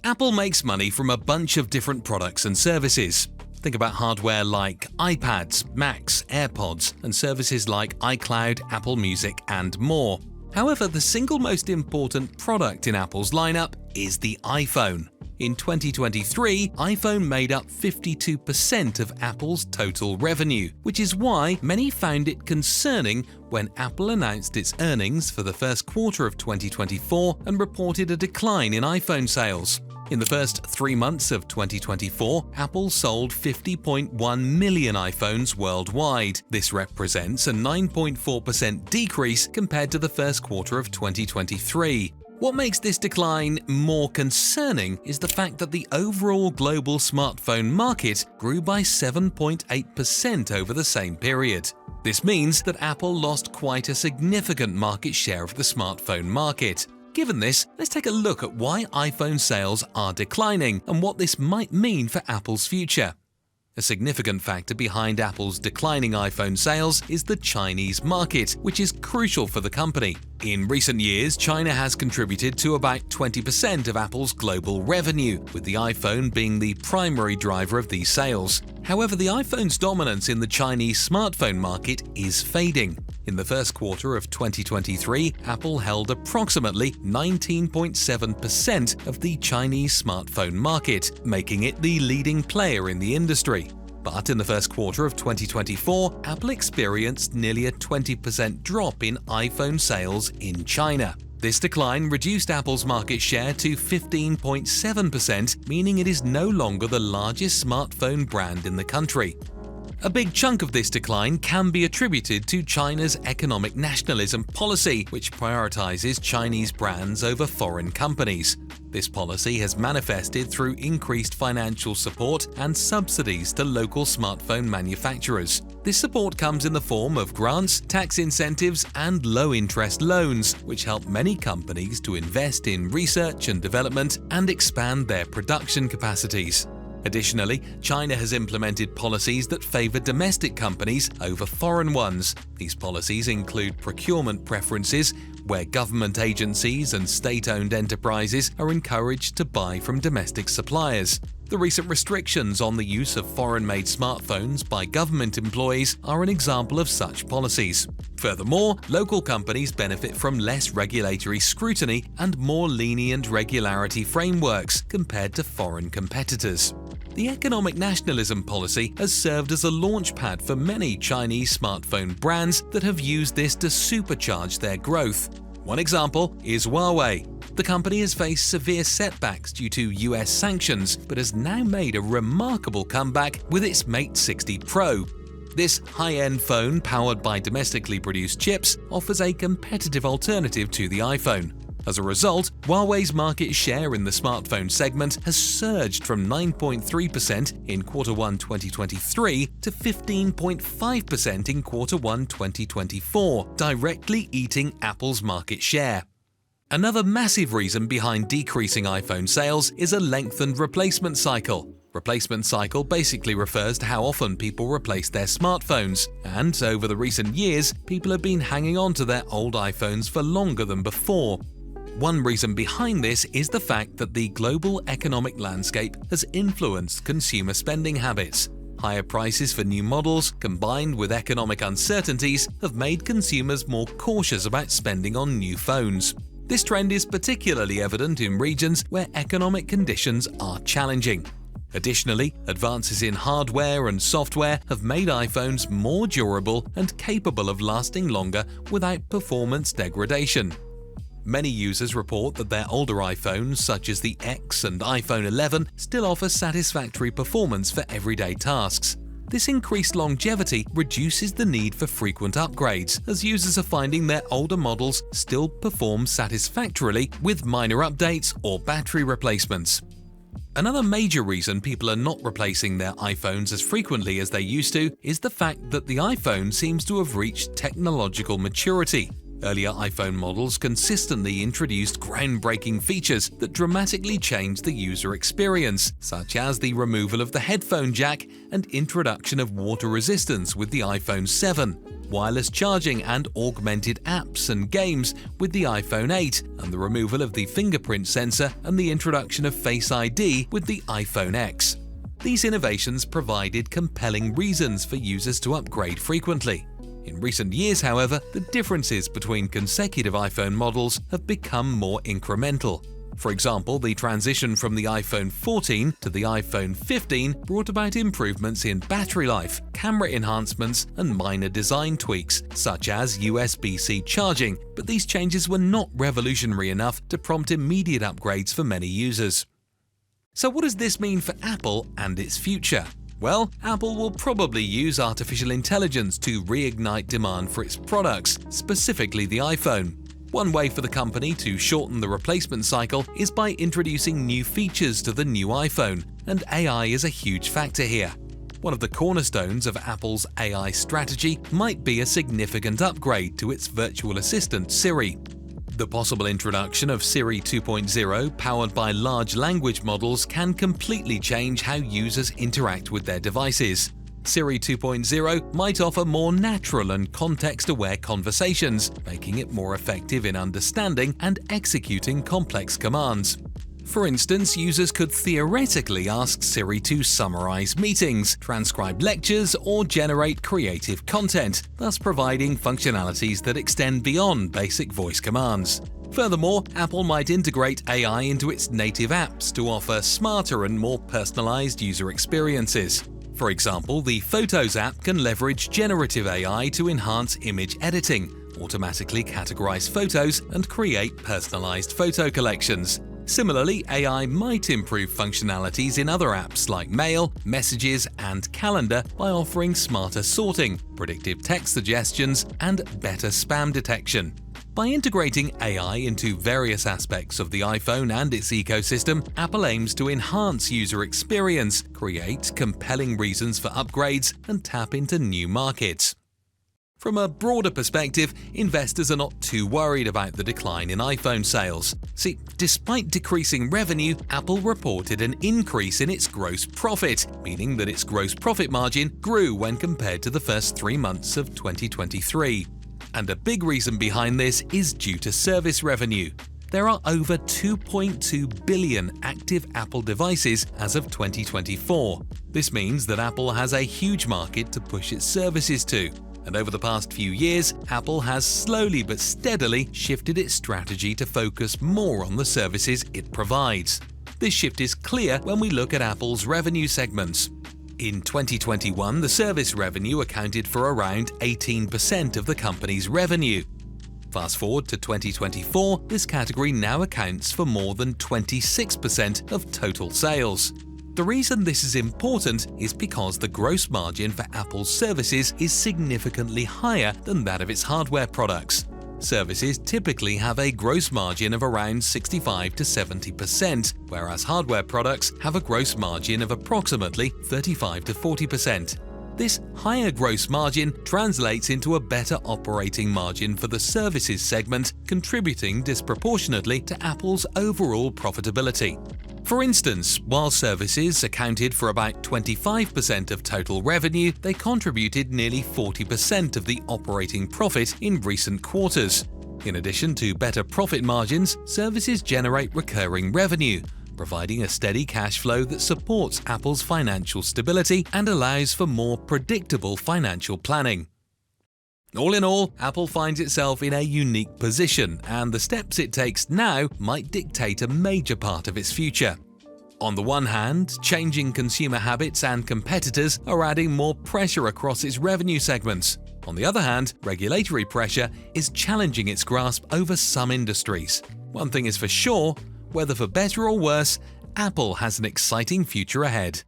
Apple makes money from a bunch of different products and services. Think about hardware like iPads, Macs, AirPods, and services like iCloud, Apple Music, and more. However, the single most important product in Apple's lineup is the iPhone. In 2023, iPhone made up 52% of Apple's total revenue, which is why many found it concerning when Apple announced its earnings for the first quarter of 2024 and reported a decline in iPhone sales. In the first 3 months of 2024, Apple sold 50.1 million iPhones worldwide. This represents a 9.4% decrease compared to the first quarter of 2023. What makes this decline more concerning is the fact that the overall global smartphone market grew by 7.8% over the same period. This means that Apple lost quite a significant market share of the smartphone market. Given this, let's take a look at why iPhone sales are declining and what this might mean for Apple's future. A significant factor behind Apple's declining iPhone sales is the Chinese market, which is crucial for the company. In recent years, China has contributed to about 20% of Apple's global revenue, with the iPhone being the primary driver of these sales. However, the iPhone's dominance in the Chinese smartphone market is fading. In the first quarter of 2023, Apple held approximately 19.7% of the Chinese smartphone market, making it the leading player in the industry. But in the first quarter of 2024, Apple experienced nearly a 20% drop in iPhone sales in China. This decline reduced Apple's market share to 15.7%, meaning it is no longer the largest smartphone brand in the country. A big chunk of this decline can be attributed to China's economic nationalism policy, which prioritizes Chinese brands over foreign companies. This policy has manifested through increased financial support and subsidies to local smartphone manufacturers. This support comes in the form of grants, tax incentives, and low-interest loans, which help many companies to invest in research and development and expand their production capacities. Additionally, China has implemented policies that favor domestic companies over foreign ones. These policies include procurement preferences, where government agencies and state-owned enterprises are encouraged to buy from domestic suppliers. The recent restrictions on the use of foreign-made smartphones by government employees are an example of such policies. Furthermore, local companies benefit from less regulatory scrutiny and more lenient regularity frameworks compared to foreign competitors. The economic nationalism policy has served as a launchpad for many Chinese smartphone brands that have used this to supercharge their growth. One example is Huawei. The company has faced severe setbacks due to US sanctions, but has now made a remarkable comeback with its Mate 60 Pro. This high-end phone, powered by domestically produced chips, offers a competitive alternative to the iPhone. As a result, Huawei's market share in the smartphone segment has surged from 9.3% in Q1 2023 to 15.5% in Q1 2024, directly eating Apple's market share. Another massive reason behind decreasing iPhone sales is a lengthened replacement cycle. Replacement cycle basically refers to how often people replace their smartphones, and over the recent years, people have been hanging on to their old iPhones for longer than before. One reason behind this is the fact that the global economic landscape has influenced consumer spending habits. Higher prices for new models, combined with economic uncertainties, have made consumers more cautious about spending on new phones. This trend is particularly evident in regions where economic conditions are challenging. Additionally, advances in hardware and software have made iPhones more durable and capable of lasting longer without performance degradation. Many users report that their older iPhones, such as the X and iPhone 11, still offer satisfactory performance for everyday tasks. This increased longevity reduces the need for frequent upgrades, as users are finding their older models still perform satisfactorily with minor updates or battery replacements. Another major reason people are not replacing their iPhones as frequently as they used to is the fact that the iPhone seems to have reached technological maturity. Earlier iPhone models consistently introduced groundbreaking features that dramatically changed the user experience, such as the removal of the headphone jack and introduction of water resistance with the iPhone 7. wireless charging and augmented apps and games with the iPhone 8, and the removal of the fingerprint sensor and the introduction of Face ID with the iPhone X. These innovations provided compelling reasons for users to upgrade frequently. In recent years, however, the differences between consecutive iPhone models have become more incremental. For example, the transition from the iPhone 14 to the iPhone 15 brought about improvements in battery life, camera enhancements, and minor design tweaks, such as USB-C charging, but these changes were not revolutionary enough to prompt immediate upgrades for many users. So what does this mean for Apple and its future? Well, Apple will probably use artificial intelligence to reignite demand for its products, specifically the iPhone. One way for the company to shorten the replacement cycle is by introducing new features to the new iPhone, and AI is a huge factor here. One of the cornerstones of Apple's AI strategy might be a significant upgrade to its virtual assistant Siri. The possible introduction of Siri 2.0 powered by large language models can completely change how users interact with their devices. Siri 2.0 might offer more natural and context-aware conversations, making it more effective in understanding and executing complex commands. For instance, users could theoretically ask Siri to summarize meetings, transcribe lectures, or generate creative content, thus providing functionalities that extend beyond basic voice commands. Furthermore, Apple might integrate AI into its native apps to offer smarter and more personalized user experiences. For example, the Photos app can leverage generative AI to enhance image editing, automatically categorize photos, and create personalized photo collections. Similarly, AI might improve functionalities in other apps like Mail, Messages, and Calendar by offering smarter sorting, predictive text suggestions, and better spam detection. By integrating AI into various aspects of the iPhone and its ecosystem, Apple aims to enhance user experience, create compelling reasons for upgrades, and tap into new markets. From a broader perspective, investors are not too worried about the decline in iPhone sales. See, despite decreasing revenue, Apple reported an increase in its gross profit, meaning that its gross profit margin grew when compared to the first 3 months of 2023. And a big reason behind this is due to service revenue. There are over 2.2 billion active Apple devices as of 2024. This means that Apple has a huge market to push its services to. And over the past few years, Apple has slowly but steadily shifted its strategy to focus more on the services it provides. This shift is clear when we look at Apple's revenue segments. In 2021, the service revenue accounted for around 18% of the company's revenue. Fast forward to 2024, this category now accounts for more than 26% of total sales. The reason this is important is because the gross margin for Apple's services is significantly higher than that of its hardware products. Services typically have a gross margin of around 65 to 70%, whereas hardware products have a gross margin of approximately 35 to 40%. This higher gross margin translates into a better operating margin for the services segment, contributing disproportionately to Apple's overall profitability. For instance, while services accounted for about 25% of total revenue, they contributed nearly 40% of the operating profit in recent quarters. In addition to better profit margins, services generate recurring revenue, providing a steady cash flow that supports Apple's financial stability and allows for more predictable financial planning. All in all, Apple finds itself in a unique position, and the steps it takes now might dictate a major part of its future. On the one hand, changing consumer habits and competitors are adding more pressure across its revenue segments. On the other hand, regulatory pressure is challenging its grasp over some industries. One thing is for sure, whether for better or worse, Apple has an exciting future ahead.